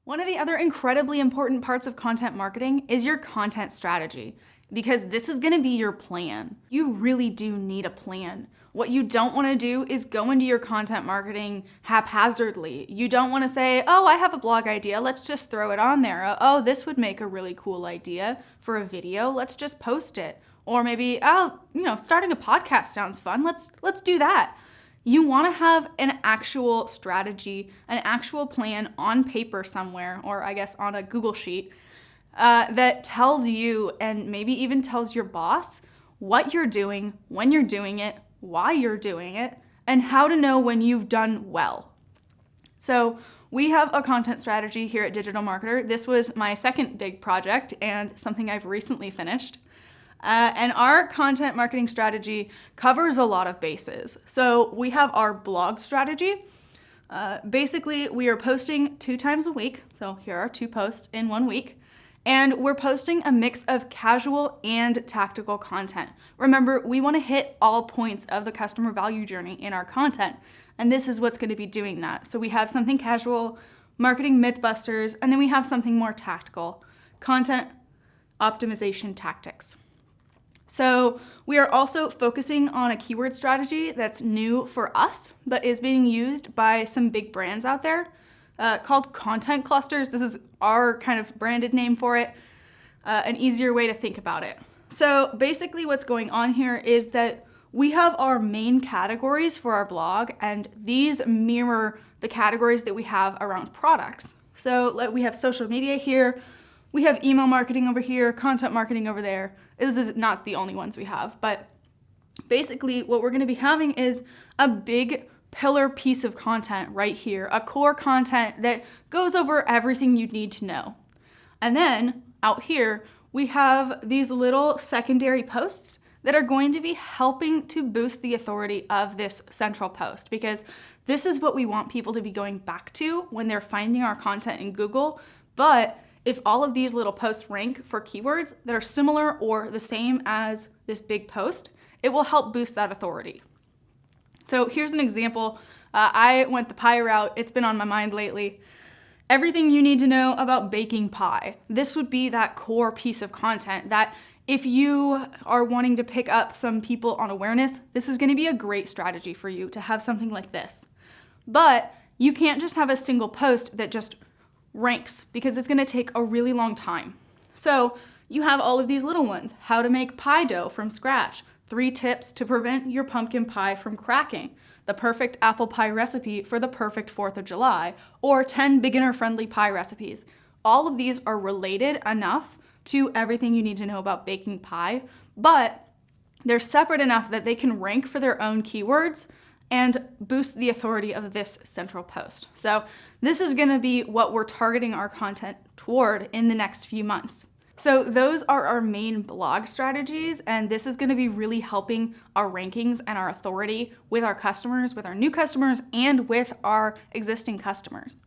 One of the other incredibly important parts of content marketing is your content strategy, because this is gonna be your plan. You really do need a plan. What you don't wanna do is go into your content marketing haphazardly. You don't wanna say, oh, I have a blog idea, let's just throw it on there. Oh, this would make a really cool idea for a video, let's just post it. Or maybe, starting a podcast sounds fun, let's do that. You want to have an actual strategy, an actual plan on paper somewhere, or I guess on a Google Sheet, that tells you and maybe even tells your boss what you're doing, when you're doing it, why you're doing it, and how to know when you've done well. So we have a content strategy here at Digital Marketer. This was my second big project and something I've recently finished. And our content marketing strategy covers a lot of bases. So we have our blog strategy. Basically, we are posting 2 times a week. So here are 2 posts in 1 week. And we're posting a mix of casual and tactical content. Remember, we want to hit all points of the customer value journey in our content. And this is what's going to be doing that. So we have something casual, marketing myth busters, and then we have something more tactical, content optimization tactics. So we are also focusing on a keyword strategy that's new for us, but is being used by some big brands out there called content clusters. This is our kind of branded name for it, an easier way to think about it. So basically what's going on here is that we have our main categories for our blog, and these mirror the categories that we have around products. So we have social media here, we have email marketing over here, content marketing over there. This is not the only ones we have, but basically what we're going to be having is a big pillar piece of content right here, a core content that goes over everything you need to know. And then out here, we have these little secondary posts that are going to be helping to boost the authority of this central post, because this is what we want people to be going back to when they're finding our content in Google. But if all of these little posts rank for keywords that are similar or the same as this big post, it will help boost that authority. So here's an example. I went the pie route. It's been on my mind lately. Everything you need to know about baking pie. This would be that core piece of content that if you are wanting to pick up some people on awareness, this is going to be a great strategy for you to have something like this. But you can't just have a single post that just ranks, because it's going to take a really long time. So you have all of these little ones. How to make pie dough from scratch. 3 tips to prevent your pumpkin pie from cracking. The perfect apple pie recipe for the perfect 4th of July. Or 10 beginner-friendly pie recipes. All of these are related enough to everything you need to know about baking pie, but they're separate enough that they can rank for their own keywords and boost the authority of this central post. So this is going to be what we're targeting our content toward in the next few months. So those are our main blog strategies, and this is going to be really helping our rankings and our authority with our customers, with our new customers, and with our existing customers.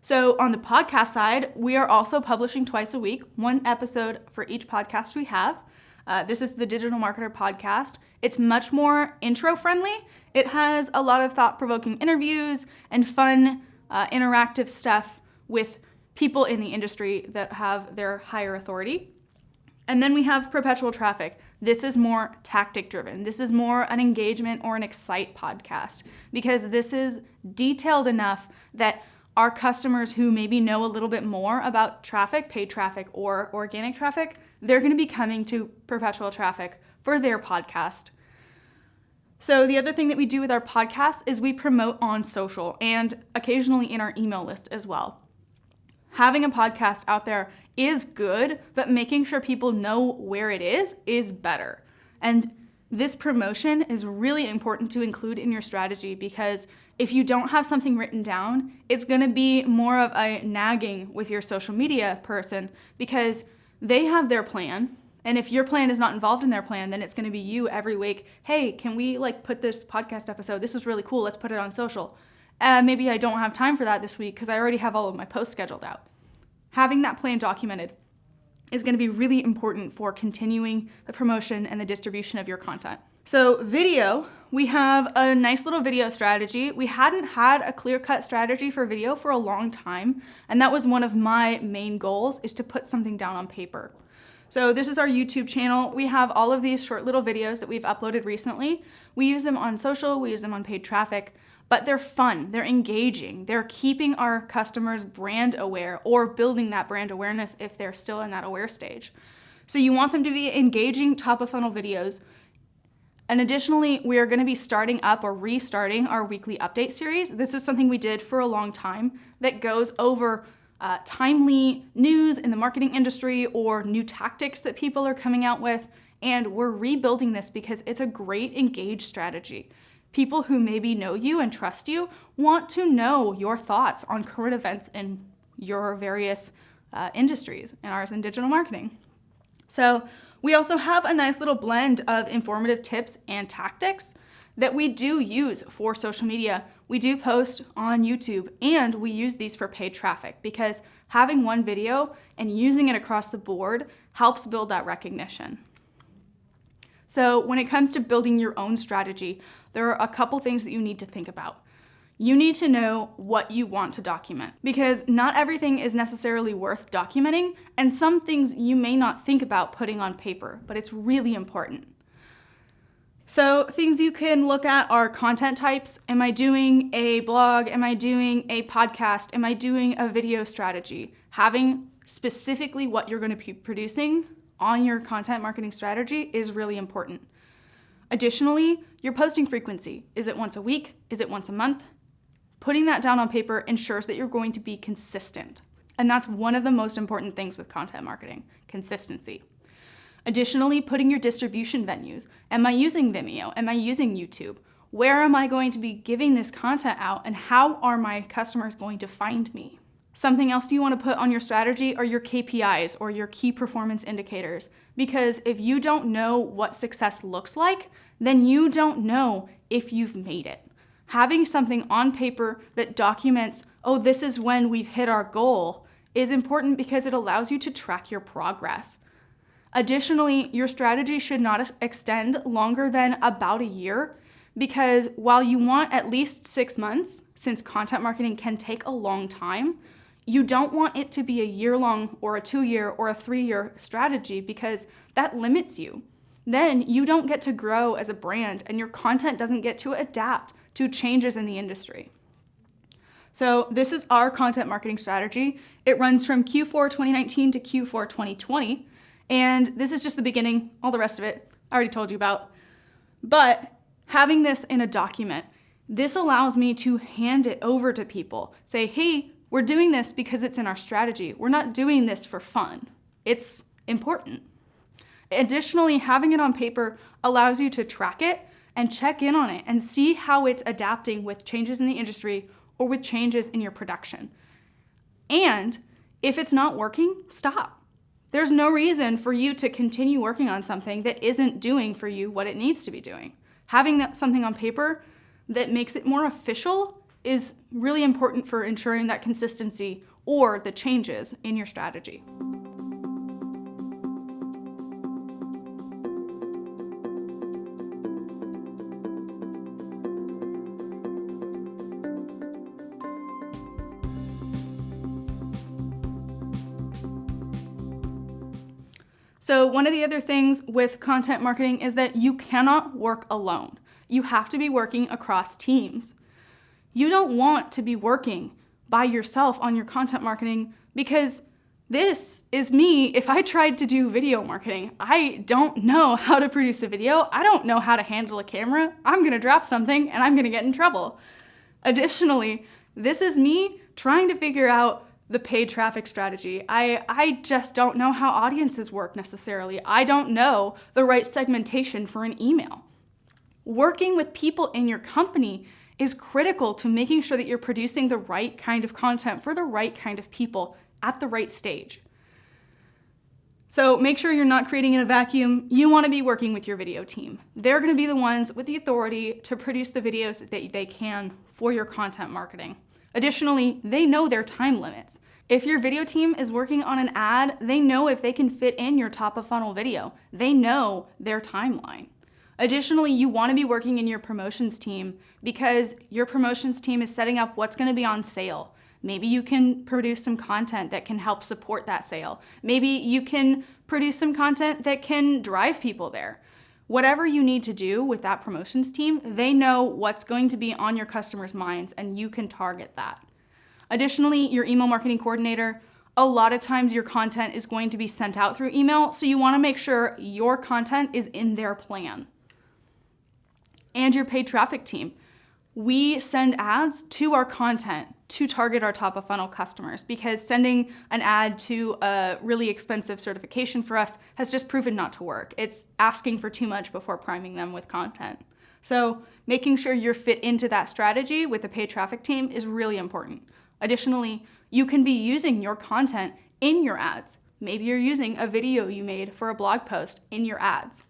So on the podcast side, we are also publishing twice a week, 1 episode for each podcast we have. This is the Digital Marketer Podcast. It's much more intro-friendly. It has a lot of thought-provoking interviews and fun, interactive stuff with people in the industry that have their higher authority. And then we have Perpetual Traffic. This is more tactic-driven. This is more an engagement or an excite podcast, because this is detailed enough that our customers who maybe know a little bit more about traffic, paid traffic, or organic traffic, they're going to be coming to Perpetual Traffic for their podcast. So the other thing that we do with our podcast is we promote on social and occasionally in our email list as well. Having a podcast out there is good, but making sure people know where it is better. And this promotion is really important to include in your strategy, because if you don't have something written down, it's going to be more of a nagging with your social media person, because they have their plan. And if your plan is not involved in their plan, then it's going to be you every week. Hey, can we put this podcast episode? This is really cool. Let's put it on social. Maybe I don't have time for that this week because I already have all of my posts scheduled out. Having that plan documented is going to be really important for continuing the promotion and the distribution of your content. So video, we have a nice little video strategy. We hadn't had a clear-cut strategy for video for a long time, and that was one of my main goals, is to put something down on paper. So this is our YouTube channel. We have all of these short little videos that we've uploaded recently. We use them on social, we use them on paid traffic, but they're fun, they're engaging, they're keeping our customers brand aware or building that brand awareness if they're still in that aware stage. So you want them to be engaging top of funnel videos. And additionally, we are going to be starting up or restarting our weekly update series. This is something we did for a long time that goes over timely news in the marketing industry or new tactics that people are coming out with. And we're rebuilding this because it's a great engaged strategy. People who maybe know you and trust you want to know your thoughts on current events in your various industries, and ours in digital marketing. So we also have a nice little blend of informative tips and tactics that we do use for social media. We do post on YouTube, and we use these for paid traffic because having one video and using it across the board helps build that recognition. So when it comes to building your own strategy, there are a couple things that you need to think about. You need to know what you want to document because not everything is necessarily worth documenting, and some things you may not think about putting on paper, but it's really important. So things you can look at are content types. Am I doing a blog? Am I doing a podcast? Am I doing a video strategy? Having specifically what you're going to be producing on your content marketing strategy is really important. Additionally, your posting frequency. Is it once a week? Is it once a month? Putting that down on paper ensures that you're going to be consistent. And that's one of the most important things with content marketing, consistency. Additionally, putting your distribution venues. Am I using Vimeo? Am I using YouTube? Where am I going to be giving this content out, and how are my customers going to find me? Something else you want to put on your strategy are your KPIs or your key performance indicators. Because if you don't know what success looks like, then you don't know if you've made it. Having something on paper that documents, oh, this is when we've hit our goal, is important because it allows you to track your progress. Additionally, your strategy should not extend longer than about a year, because while you want at least 6 months, since content marketing can take a long time, you don't want it to be a year-long or a 2-year or a 3-year strategy because that limits you. Then you don't get to grow as a brand and your content doesn't get to adapt to changes in the industry. So this is our content marketing strategy. It runs from Q4 2019 to Q4 2020. And this is just the beginning. All the rest of it I already told you about. But having this in a document, this allows me to hand it over to people. Say, hey, we're doing this because it's in our strategy. We're not doing this for fun. It's important. Additionally, having it on paper allows you to track it and check in on it and see how it's adapting with changes in the industry or with changes in your production. And if it's not working, stop. There's no reason for you to continue working on something that isn't doing for you what it needs to be doing. Having something on paper that makes it more official is really important for ensuring that consistency or the changes in your strategy. So one of the other things with content marketing is that you cannot work alone. You have to be working across teams. You don't want to be working by yourself on your content marketing because this is me if I tried to do video marketing. I don't know how to produce a video. I don't know how to handle a camera. I'm going to drop something and I'm going to get in trouble. Additionally, this is me trying to figure out the paid traffic strategy. I just don't know how audiences work necessarily. I don't know the right segmentation for an email. Working with people in your company is critical to making sure that you're producing the right kind of content for the right kind of people at the right stage. So make sure you're not creating in a vacuum. You want to be working with your video team. They're going to be the ones with the authority to produce the videos that they can for your content marketing. Additionally, they know their time limits. If your video team is working on an ad, they know if they can fit in your top of funnel video. They know their timeline. Additionally, you want to be working in your promotions team because your promotions team is setting up what's going to be on sale. Maybe you can produce some content that can help support that sale. Maybe you can produce some content that can drive people there. Whatever you need to do with that promotions team, they know what's going to be on your customers' minds and you can target that. Additionally, your email marketing coordinator, a lot of times your content is going to be sent out through email, so you want to make sure your content is in their plan. And your paid traffic team. We send ads to our content to target our top of funnel customers because sending an ad to a really expensive certification for us has just proven not to work. It's asking for too much before priming them with content. So making sure you're fit into that strategy with the paid traffic team is really important. Additionally, you can be using your content in your ads. Maybe you're using a video you made for a blog post in your ads.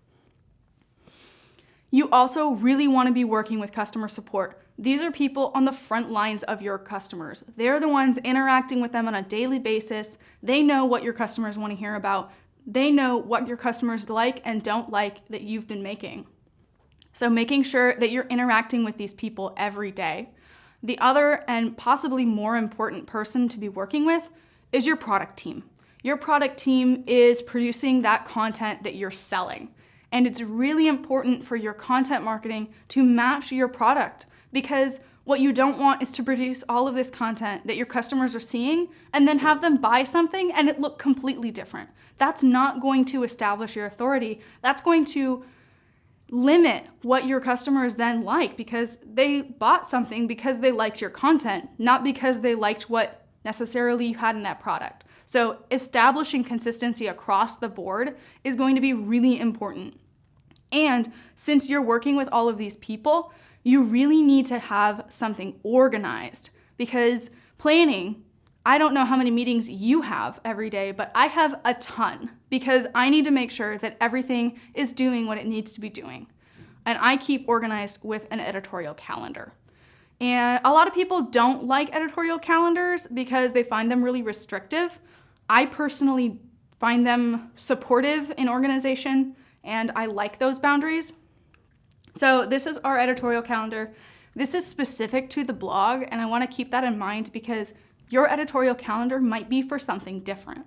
You also really want to be working with customer support. These are people on the front lines of your customers. They're the ones interacting with them on a daily basis. They know what your customers want to hear about. They know what your customers like and don't like that you've been making. So making sure that you're interacting with these people every day. The other and possibly more important person to be working with is your product team. Your product team is producing that content that you're selling. And it's really important for your content marketing to match your product because what you don't want is to produce all of this content that your customers are seeing and then have them buy something and it look completely different. That's not going to establish your authority. That's going to limit what your customers then like because they bought something because they liked your content, not because they liked what necessarily you had in that product. So establishing consistency across the board is going to be really important. And since you're working with all of these people, you really need to have something organized because planning, I don't know how many meetings you have every day, but I have a ton because I need to make sure that everything is doing what it needs to be doing. And I keep organized with an editorial calendar. And a lot of people don't like editorial calendars because they find them really restrictive. I personally find them supportive in organization and I like those boundaries. So this is our editorial calendar. This is specific to the blog, and I want to keep that in mind because your editorial calendar might be for something different.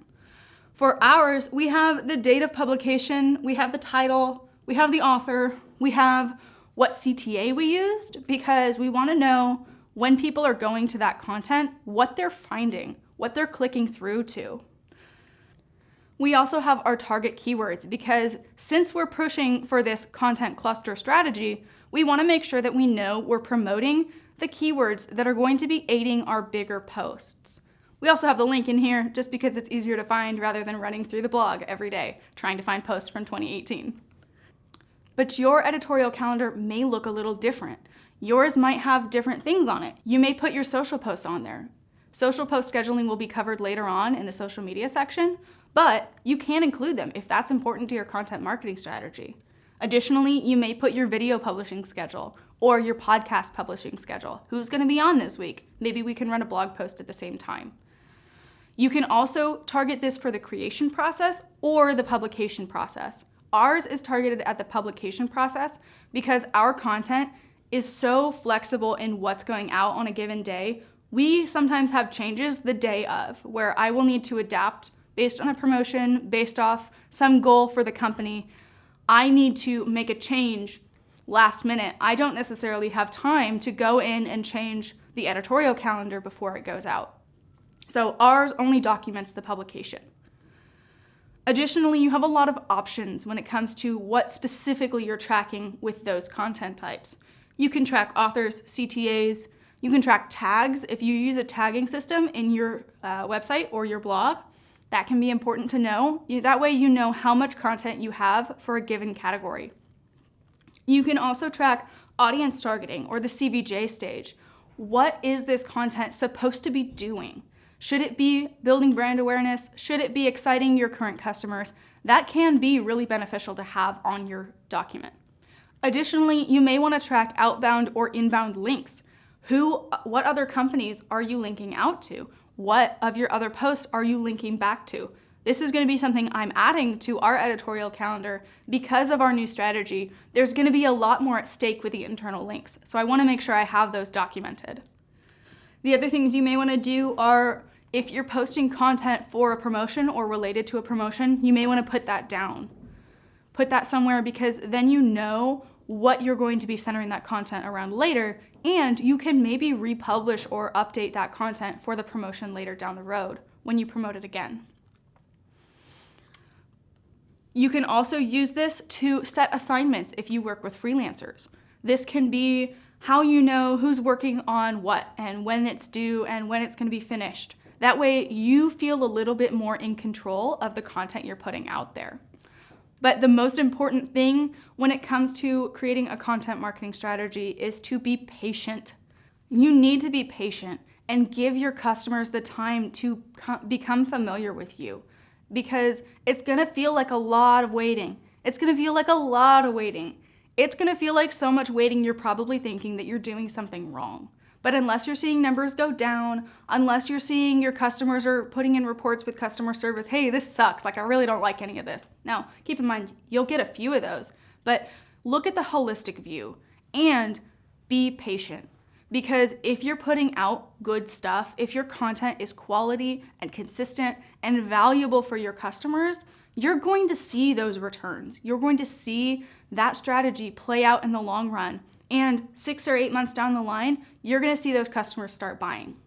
For ours, we have the date of publication, we have the title, we have the author, we have what CTA we used because we want to know when people are going to that content, what they're finding, what they're clicking through to. We also have our target keywords because since we're pushing for this content cluster strategy, we want to make sure that we know we're promoting the keywords that are going to be aiding our bigger posts. We also have the link in here just because it's easier to find rather than running through the blog every day trying to find posts from 2018. But your editorial calendar may look a little different. Yours might have different things on it. You may put your social posts on there. Social post scheduling will be covered later on in the social media section, but you can include them if that's important to your content marketing strategy. Additionally, you may put your video publishing schedule or your podcast publishing schedule. Who's going to be on this week? Maybe we can run a blog post at the same time. You can also target this for the creation process or the publication process. Ours is targeted at the publication process because our content is so flexible in what's going out on a given day. We sometimes have changes the day of where I will need to adapt based on a promotion, based off some goal for the company. I need to make a change last minute. I don't necessarily have time to go in and change the editorial calendar before it goes out. So ours only documents the publication. Additionally, you have a lot of options when it comes to what specifically you're tracking with those content types. You can track authors, CTAs, you can track tags if you use a tagging system in your website or your blog. That can be important to know. That way you know how much content you have for a given category. You can also track audience targeting or the CVJ stage. What is this content supposed to be doing? Should it be building brand awareness? Should it be exciting your current customers? That can be really beneficial to have on your document. Additionally, you may want to track outbound or inbound links. What other companies are you linking out to? What of your other posts are you linking back to? This is going to be something I'm adding to our editorial calendar because of our new strategy. There's going to be a lot more at stake with the internal links. So I want to make sure I have those documented. The other things you may want to do are, if you're posting content for a promotion or related to a promotion, you may want to put that down. Put that somewhere, because then you know what you're going to be centering that content around later, and you can maybe republish or update that content for the promotion later down the road when you promote it again. You can also use this to set assignments if you work with freelancers. This can be how you know who's working on what and when it's due and when it's going to be finished. That way you feel a little bit more in control of the content you're putting out there. But the most important thing when it comes to creating a content marketing strategy is to be patient. You need to be patient and give your customers the time to become familiar with you, because it's gonna feel like a lot of waiting. It's gonna feel like a lot of waiting. It's gonna feel like so much waiting you're probably thinking that you're doing something wrong. But unless you're seeing numbers go down, unless you're seeing your customers are putting in reports with customer service, hey, this sucks, like I really don't like any of this. Now, keep in mind, you'll get a few of those, but look at the holistic view and be patient. Because if you're putting out good stuff, if your content is quality and consistent and valuable for your customers, you're going to see those returns. You're going to see that strategy play out in the long run. And 6 or 8 months down the line, you're going to see those customers start buying.